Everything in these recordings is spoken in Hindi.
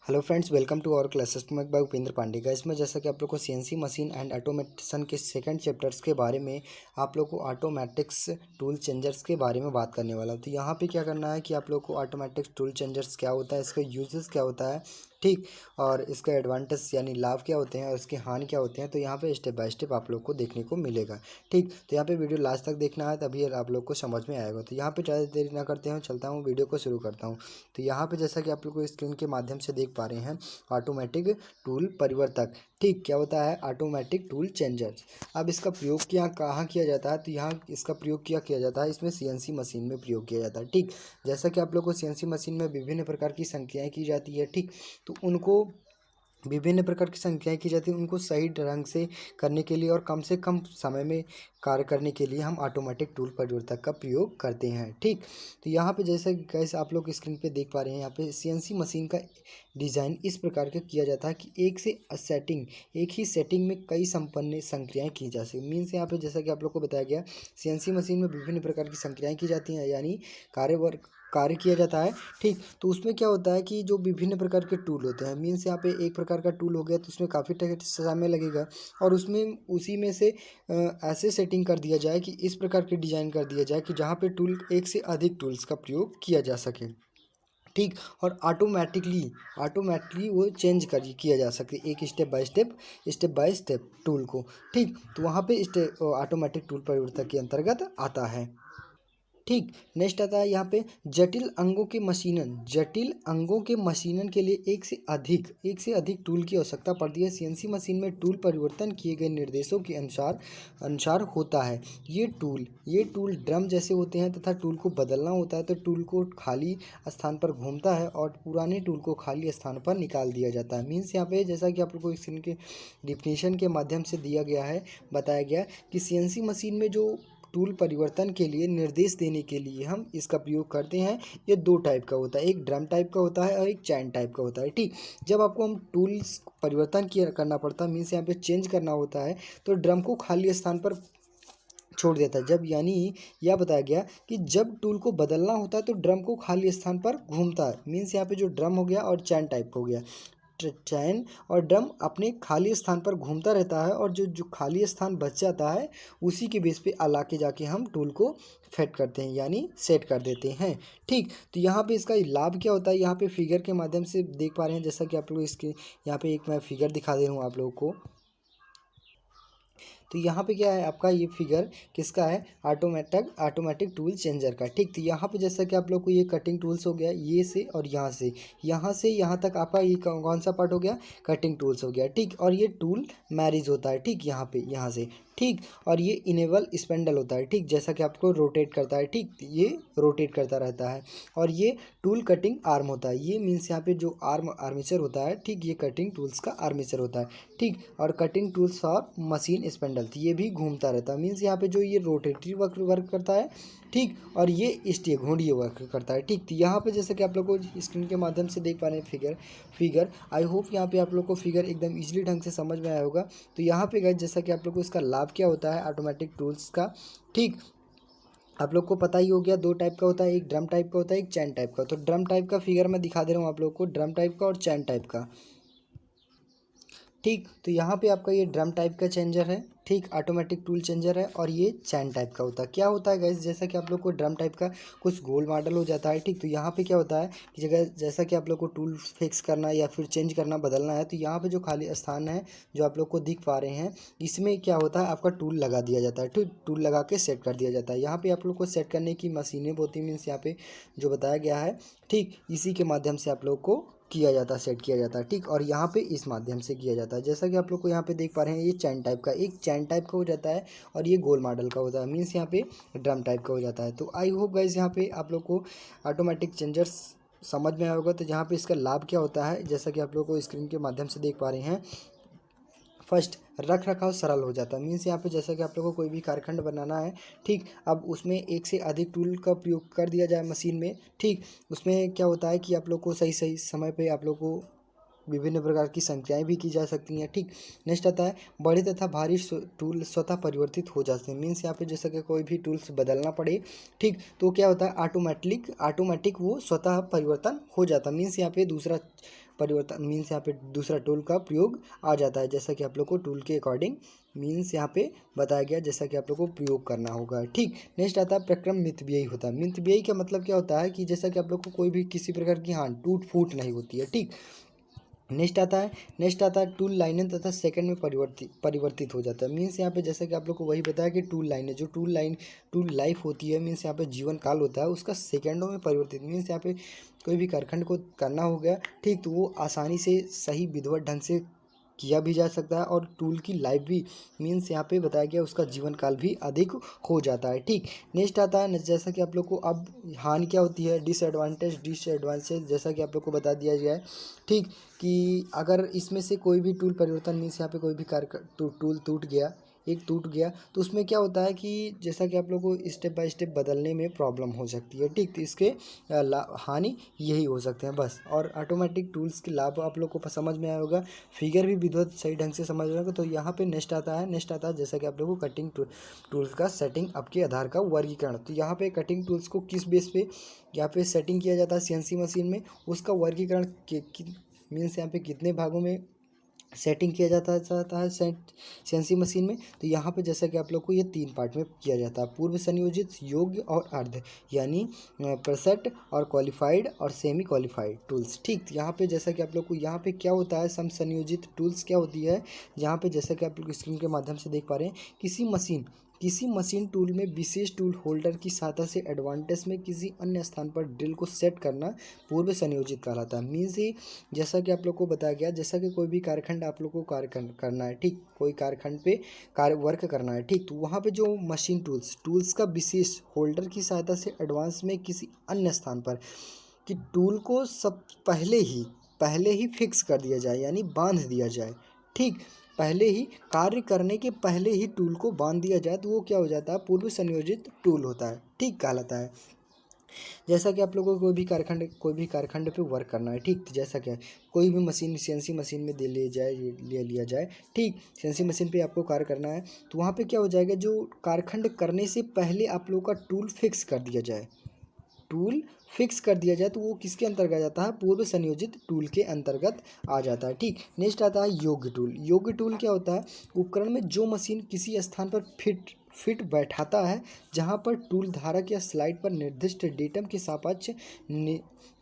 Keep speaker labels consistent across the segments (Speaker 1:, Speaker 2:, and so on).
Speaker 1: Hello friends, welcome to our classes make by Upendra Pandey का। इसमें जैसा कि आप लोग को सीएनसी मशीन एंड ऑटोमेशन के सेकंड चैप्टर्स के बारे में आप लोग को ऑटोमेटिक्स टूल चेंजर्स के बारे में बात करने वाला हूँ। तो यहाँ पे क्या करना है कि आप लोग को ऑटोमेटिक्स टूल चेंजर्स क्या होता है, इसका यूजेस क्या होता है, ठीक, और इसका एडवांटेज यानी लाभ क्या होते हैं और इसके हानि क्या होते हैं, तो यहाँ पे स्टेप बाय स्टेप आप लोग को देखने को मिलेगा। ठीक, तो यहाँ पे वीडियो लास्ट तक देखना है, तभी आप लोग को समझ में आएगा। तो यहाँ पे ज़्यादा देरी ना करते हैं, चलता हूँ वीडियो को शुरू करता हूँ। तो यहाँ पे जैसा कि आप लोग को स्क्रीन के माध्यम से देख पा रहे हैं, ऑटोमेटिक टूल परिवर्तक, ठीक, क्या होता है ऑटोमेटिक टूल चेंजर। अब इसका प्रयोग क्या कहाँ किया जाता है, तो यहाँ इसका प्रयोग क्या किया जाता है, इसमें सीएनसी मशीन में प्रयोग किया जाता है। ठीक, जैसा कि आप लोग को सीएनसी मशीन में विभिन्न प्रकार की संख्याएं की जाती है, ठीक, तो उनको विभिन्न प्रकार की संख्याएं की जाती हैं, उनको सही ढंग से करने के लिए और कम से कम समय में कार्य करने के लिए हम ऑटोमेटिक टूल परिवर्तक का प्रयोग करते हैं। ठीक, तो यहाँ पे जैसे गैस आप लोग स्क्रीन पे देख पा रहे हैं, यहाँ पे सीएनसी मशीन का डिज़ाइन इस प्रकार का किया जाता है कि एक ही सेटिंग में कई संपन्न संक्रियाएं की जा सकें। मीन्स यहाँ पे जैसा कि आप लोग को बताया गया, सीएनसी मशीन में विभिन्न प्रकार की संक्रियाएं की जाती हैं, यानी कार्य किया जाता है। ठीक, तो उसमें क्या होता है कि जो विभिन्न प्रकार के टूल होते हैं, मीन्स यहाँ पे एक प्रकार का टूल हो गया तो उसमें काफ़ी समय लगेगा, और उसमें उसी में से ऐसे सेटिंग कर दिया जाए कि इस प्रकार के डिज़ाइन कर दिया जाए कि जहाँ पे टूल एक से अधिक टूल्स का प्रयोग किया जा सके। ठीक, और ऑटोमेटिकली वो चेंज कर किया जा सके एक स्टेप बाय स्टेप टूल को। ठीक, तो वहाँ पे ऑटोमेटिक टूल परिवर्तक के अंतर्गत आता है। ठीक, नेक्स्ट आता है यहाँ पे जटिल अंगों के मशीनन के लिए एक से अधिक टूल की आवश्यकता पड़ती है। सीएनसी मशीन में टूल परिवर्तन किए गए निर्देशों के अनुसार होता है। ये टूल ड्रम जैसे होते हैं तथा टूल को बदलना होता है तो टूल को खाली स्थान पर घूमता है और पुराने टूल को खाली स्थान पर निकाल दिया जाता है। मीन्स यहाँ पे जैसा कि आप लोग को स्क्रीन के डिफिनेशन के माध्यम से दिया गया है, बताया गया कि सीएनसी मशीन में जो टूल परिवर्तन के लिए निर्देश देने के लिए हम इसका प्रयोग करते हैं, ये दो टाइप का होता है, एक ड्रम टाइप का होता है और एक चैन टाइप का होता है। ठीक, जब आपको हम टूल्स परिवर्तन किया करना पड़ता है, मीन्स यहाँ पे चेंज करना होता है, तो ड्रम को खाली स्थान पर छोड़ देता है। जब यानी यह बताया गया कि जब टूल को बदलना होता है तो ड्रम को खाली स्थान पर घूमता है। मीन्स यहाँ पे जो ड्रम हो गया और चैन टाइप हो गया, चैन और ड्रम अपने खाली स्थान पर घूमता रहता है, और जो खाली स्थान बच जाता है उसी के बेस पे अला के जाके हम टूल को फिट करते हैं, यानी सेट कर देते हैं। ठीक, तो यहाँ पे इसका लाभ क्या होता है, यहाँ पे फिगर के माध्यम से देख पा रहे हैं, जैसा कि आप लोग इसके यहाँ पे एक मैं फिगर दिखा दे रहा हूँ आप लोगों को। तो यहाँ पे क्या है, आपका ये फिगर किसका है, ऑटोमेटिक टूल चेंजर का। ठीक, तो यहाँ पे जैसा कि आप लोग को ये कटिंग टूल्स हो गया, ये से और यहाँ से यहाँ तक आपका ये कौन सा पार्ट हो गया, कटिंग टूल्स हो गया। ठीक, और ये टूल मैरिज होता है, ठीक, यहाँ से, ठीक, और ये इनेबल स्पेंडल होता है, ठीक, जैसा कि आपको रोटेट करता है, ठीक, ये रोटेट करता रहता है। और ये टूल कटिंग आर्म होता है, ये मीन्स यहाँ पे जो आर्मेचर होता है, ठीक, ये कटिंग टूल्स का आर्मेचर होता है। ठीक, और कटिंग टूल्स और मशीन स्पेंडल, तो ये भी घूमता रहता है, मीन्स यहाँ पे जो ये रोटेटरी वर्क करता है, ठीक, और ये घूर्णीय वर्क करता है। ठीक, तो यहाँ पे जैसे कि आप लोग को स्क्रीन के माध्यम से देख पा रहे हैं फिगर आई होप यहाँ पे आप लोग को फिगर एकदम इजीली ढंग से समझ में आया होगा। तो यहाँ पे गाइस जैसा कि आप लोग को इसका लाभ क्या होता है ऑटोमेटिक टूल्स का, ठीक, आप लोग को पता ही हो गया, दो टाइप का होता है, एक ड्रम टाइप का होता है, एक चैन टाइप का। तो ड्रम टाइप का फिगर मैं दिखा दे रहा हूँ आप लोग को, ड्रम टाइप का और चैन टाइप का। ठीक, तो यहाँ पे आपका ये ड्रम टाइप का चेंजर है, ठीक, ऑटोमेटिक टूल चेंजर है, और ये चैन टाइप का होता है। क्या होता है गाइस, जैसा कि आप लोग को ड्रम टाइप का कुछ गोल मॉडल हो जाता है, ठीक, तो यहाँ पे क्या होता है कि जैसा कि आप लोग को टूल फिक्स करना या फिर चेंज करना बदलना है, तो यहाँ पे जो खाली स्थान है जो आप लोग को दिख पा रहे हैं, इसमें क्या होता है, आपका टूल लगा दिया जाता है, ठीक, टूल लगा के सेट कर दिया जाता है। यहाँ पे आप लोग को सेट करने की मशीनें होती मीन्स यहाँ पे जो बताया गया है, ठीक, इसी के माध्यम से आप लोग को किया जाता है, सेट किया जाता है। ठीक, और यहाँ पे इस माध्यम से किया जाता है, जैसा कि आप लोग को यहाँ पे देख पा रहे हैं, ये चैन टाइप का, एक चैन टाइप का हो जाता है और ये गोल मॉडल का होता है, मीन्स यहाँ पे ड्रम टाइप का हो जाता है। तो आई होप गाइज यहाँ पे आप लोग को ऑटोमेटिक चेंजर्स समझ में आया होगा। तो यहाँ पे इसका लाभ क्या होता है, जैसा कि आप लोग को स्क्रीन के माध्यम से देख पा रहे हैं, फर्स्ट, रख रखाव सरल हो जाता है। मीन्स यहाँ पे जैसा कि आप लोग को कोई भी कारखंड बनाना है, ठीक, अब उसमें एक से अधिक टूल का प्रयोग कर दिया जाए मशीन में, ठीक, उसमें क्या होता है कि आप लोग को सही समय पे आप लोग को विभिन्न प्रकार की संख्याएं भी की जा सकती हैं। ठीक, नेक्स्ट आता है बड़े तथा भारी टूल स्वतः परिवर्तित हो जाते हैं। मीन्स यहाँ पे जैसा कि कोई भी टूल्स बदलना पड़े, ठीक, तो क्या होता है ऑटोमेटिक वो स्वतः परिवर्तन हो जाता है। मीन्स यहाँ पे दूसरा परिवर्तन मीन्स यहाँ पे दूसरा टूल का प्रयोग आ जाता है, जैसा कि आप लोग को टूल के अकॉर्डिंग मीन्स यहाँ पे बताया गया, जैसा कि आप लोग को प्रयोग करना होगा। ठीक, नेक्स्ट आता है प्रक्रम मितव्ययी होता है। मितव्ययी का मतलब क्या होता है कि जैसा कि आप लोग को कोई भी किसी प्रकार की हाँ टूट फूट नहीं होती है। ठीक, नेक्स्ट आता है टूल लाइनें तथा सेकंड में परिवर्तित हो जाता है। मीन्स यहाँ पे जैसा कि आप लोग को वही बताया कि टूल लाइफ होती है, मीन्स यहाँ पे जीवन काल होता है उसका सेकंडों में परिवर्तित। मीन्स यहाँ पे कोई भी कारखंड को करना हो गया, ठीक, तो वो आसानी से सही विधिवत ढंग से किया भी जा सकता है और टूल की लाइफ भी मीन्स यहाँ पे बताया गया उसका जीवन काल भी अधिक हो जाता है। ठीक, नेक्स्ट आता है जैसा कि आप लोग को अब हानि क्या होती है, डिसएडवांटेज जैसा कि आप लोग को बता दिया गया है। ठीक, कि अगर इसमें से कोई भी टूल परिवर्तन मीन्स यहाँ पे कोई भी टूल टूट गया तो उसमें क्या होता है कि जैसा कि आप लोग को स्टेप बाय स्टेप बदलने में प्रॉब्लम हो सकती है। ठीक, तो इसके हानि यही हो सकते हैं बस। और ऑटोमेटिक टूल्स के लाभ आप लोग को समझ में आया होगा, फिगर भी विधिवत सही ढंग से समझ रहे होगा। तो यहाँ पे नेक्स्ट आता है जैसा कि आप लोग को कटिंग टूल्स का सेटिंग अप के आधार का वर्गीकरण। तो यहाँ पे कटिंग टूल्स को किस बेस पे यहाँ पे सेटिंग किया जाता है सीएनसी मशीन में, उसका वर्गीकरण मीन्स यहाँ पे कितने भागों में सेटिंग किया जाता है सीएनसी मशीन में। तो यहाँ पे जैसा कि आप लोग को ये 3 पार्ट में किया जाता है, पूर्व संयोजित, योग्य और अर्ध, यानी प्रीसेट और क्वालिफाइड और सेमी क्वालिफाइड टूल्स। ठीक, यहाँ पे जैसा कि आप लोग को यहाँ पे क्या होता है सम संयोजित टूल्स क्या होती है, यहाँ पे जैसा कि आप लोग स्क्रीन के माध्यम से देख पा रहे हैं, किसी मशीन टूल में विशेष टूल होल्डर की सहायता से एडवांटेज में किसी अन्य स्थान पर ड्रिल को सेट करना पूर्व संयोजित कहलाता है। मीन्स ये जैसा कि आप लोग को बताया गया, जैसा कि कोई भी कारखंड आप लोग को कार्य करना है, ठीक, कोई कारखंड पे कार्य वर्क करना है, ठीक, तो वहाँ पे जो मशीन टूल्स का विशेष होल्डर की सहायता से एडवांस में किसी अन्य स्थान पर कि टूल को सब पहले ही फिक्स कर दिया जाए, यानी बांध दिया जाए। ठीक, पहले ही कार्य करने के पहले ही टूल को बांध दिया जाए तो वो क्या हो जाता है, पूर्व संयोजित टूल होता है। ठीक, कहलाता है। जैसा कि आप लोगों को कोई भी कारखंड पे वर्क करना है, ठीक, तो जैसा क्या कोई भी मशीन सीएनसी मशीन में ले लिया जाए, ठीक, सीएनसी मशीन पे आपको कार्य करना है तो वहाँ पे क्या हो जाएगा, जो कारखंड करने से पहले आप लोगों का टूल फिक्स कर दिया जाए तो वो किसके अंतर्गत आ जाता है, पूर्व संयोजित टूल के अंतर्गत आ जाता है। ठीक, नेक्स्ट आता है योग्य टूल क्या होता है, उपकरण में जो मशीन किसी स्थान पर फिट बैठाता है जहां पर टूल धारक या स्लाइड पर निर्दिष्ट डेटम के सापेक्ष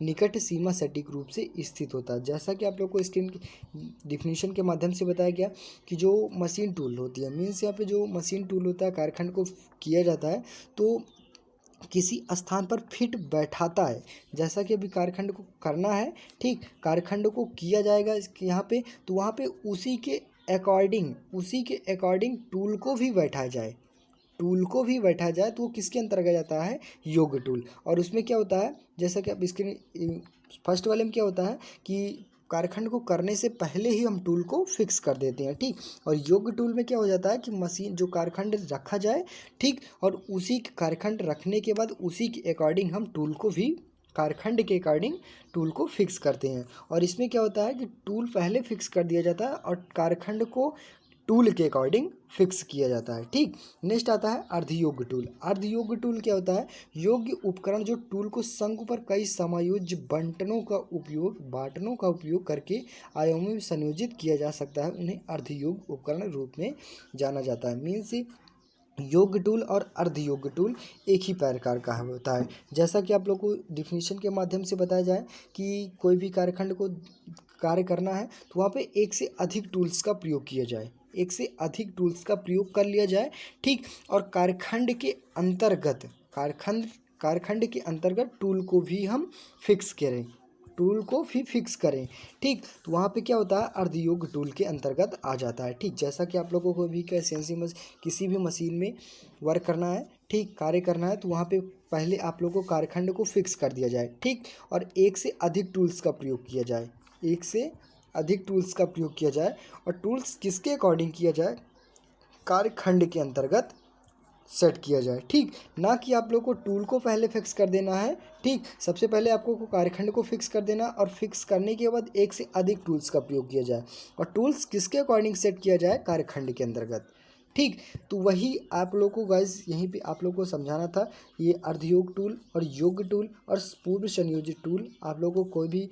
Speaker 1: निकट सीमा सटीक रूप से स्थित होता है। जैसा कि आप लोग को स्क्रीन की डिफिनीशन के माध्यम से बताया गया कि जो मशीन टूल होती है, मीन्स यहाँ पे जो मशीन टूल होता है कारखंड को किया जाता है तो किसी स्थान पर फिट बैठाता है। जैसा कि अभी कारखंड को करना है, ठीक, कारखंड को किया जाएगा यहाँ पे तो वहाँ पे उसी के अकॉर्डिंग टूल को भी बैठाया जाए तो वो किसके अंतर्गत जाता है, योग्य टूल। और उसमें क्या होता है, जैसा कि अब इसके फर्स्ट वाले में क्या होता है कि कारखंड को करने से पहले ही हम टूल को फिक्स कर देते हैं, ठीक, और योग्य टूल में क्या हो जाता है कि मशीन जो कारखंड रखा जाए, ठीक, और उसी कारखंड रखने के बाद उसी के अकॉर्डिंग हम टूल को भी कारखंड के अकॉर्डिंग टूल को फिक्स करते हैं। और इसमें क्या होता है कि टूल पहले फिक्स कर दिया जाता है और कारखंड को टूल के अकॉर्डिंग फिक्स किया जाता है। ठीक, नेक्स्ट आता है अर्धयोग्य टूल क्या होता है, योग्य उपकरण जो टूल को शंकु पर कई समायोज्य बंटनों का उपयोग करके आयामों में संयोजित किया जा सकता है, उन्हें अर्धयोग्य उपकरण रूप में जाना जाता है। मीन्स योग्य टूल और अर्धयोग्य टूल एक ही प्रकार का होता है। जैसा कि आप लोग को डिफिनीशन के माध्यम से बताया जाए कि कोई भी कारखंड को कार्य करना है तो वहाँ पे एक से अधिक टूल्स का प्रयोग कर लिया जाए, ठीक, और कारखंड के अंतर्गत टूल को भी फिक्स करें, ठीक, तो वहाँ पे क्या होता है, अर्धयोग्य टूल के अंतर्गत आ जाता है। ठीक, जैसा कि आप लोगों को भी सीएनसी में किसी भी मशीन में वर्क करना है, ठीक, कार्य करना है तो वहाँ पे पहले आप लोगों को कारखंड को फिक्स कर दिया जाए, ठीक, और एक से अधिक टूल्स का प्रयोग किया जाए और टूल्स किसके अकॉर्डिंग किया जाए, कारखंड के अंतर्गत सेट किया जाए। ठीक, ना कि आप लोग को टूल को पहले फिक्स कर देना है। ठीक, सबसे पहले आपको को कार्यखंड को फिक्स कर देना और फिक्स करने के बाद एक से अधिक टूल्स का प्रयोग किया जाए और टूल्स किसके अकॉर्डिंग सेट किया जाए, कार्यखंड के अंतर्गत। ठीक, तो वही आप लोग को गाइज यहीं पे आप लोग को समझाना था। ये अर्धयोग टूल और योग टूल और पूर्व संयोजित टूल आप लोग को कोई भी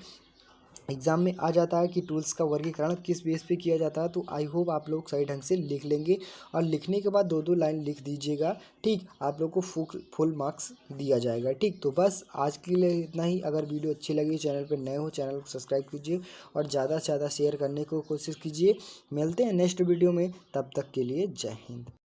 Speaker 1: एग्जाम में आ जाता है कि टूल्स का वर्गीकरण किस बेस पे किया जाता है। तो आई होप आप लोग सही ढंग से लिख लेंगे और लिखने के बाद 2-2 लाइन लिख दीजिएगा। ठीक, आप लोग को फुल मार्क्स दिया जाएगा। ठीक, तो बस आज के लिए इतना ही। अगर वीडियो अच्छी लगी, चैनल पर नए हो चैनल को सब्सक्राइब कीजिए और ज़्यादा से ज़्यादा शेयर करने को कोशिश कीजिए। मिलते हैं नेक्स्ट वीडियो में, तब तक के लिए जय हिंद।